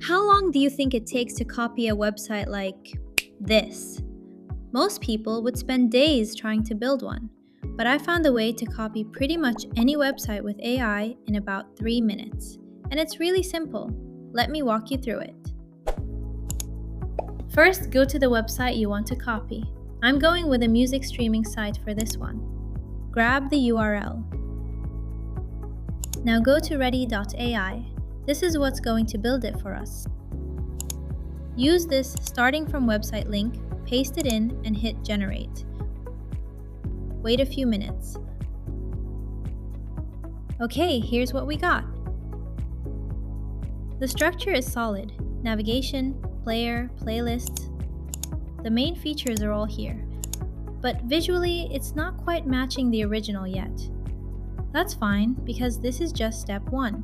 How long do you think it takes to copy a website like this? Most people would spend days trying to build one, but I found a way to copy pretty much any website with AI in about 3 minutes. And it's really simple. Let me walk you through it. First, go to the website you want to copy. I'm going with a music streaming site for this one. Grab the URL. Now go to Readdy AI. This is what's going to build it for us. Use this starting from website link, paste it in, and hit generate. Wait a few minutes. Okay, here's what we got. The structure is solid. Navigation, player, playlists. The main features are all here. But visually, it's not quite matching the original yet. That's fine, because this is just step 1.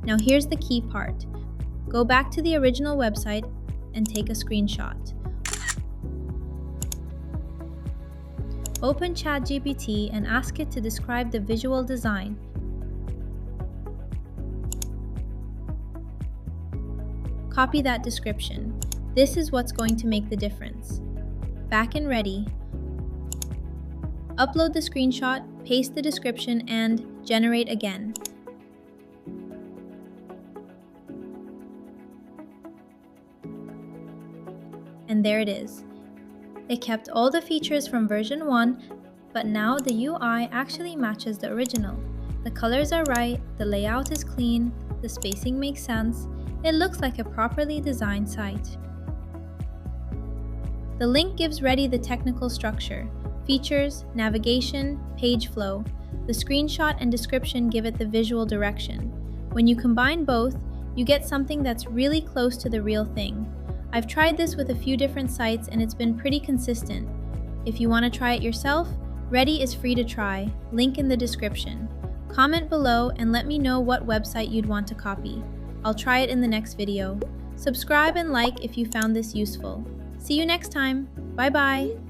Now here's the key part. Go back to the original website and take a screenshot. Open ChatGPT and ask it to describe the visual design. Copy that description. This is what's going to make the difference. Back in Readdy, upload the screenshot, paste the description, and generate again. And there it is. It kept all the features from version 1, but now the UI actually matches the original. The colors are right, the layout is clean, the spacing makes sense. It looks like a properly designed site. The link gives Readdy the technical structure, features, navigation, page flow. The screenshot and description give it the visual direction. When you combine both, you get something that's really close to the real thing. I've tried this with a few different sites and it's been pretty consistent. If you want to try it yourself, Readdy is free to try, link in the description. Comment below and let me know what website you'd want to copy. I'll try it in the next video. Subscribe and like if you found this useful. See you next time. Bye bye.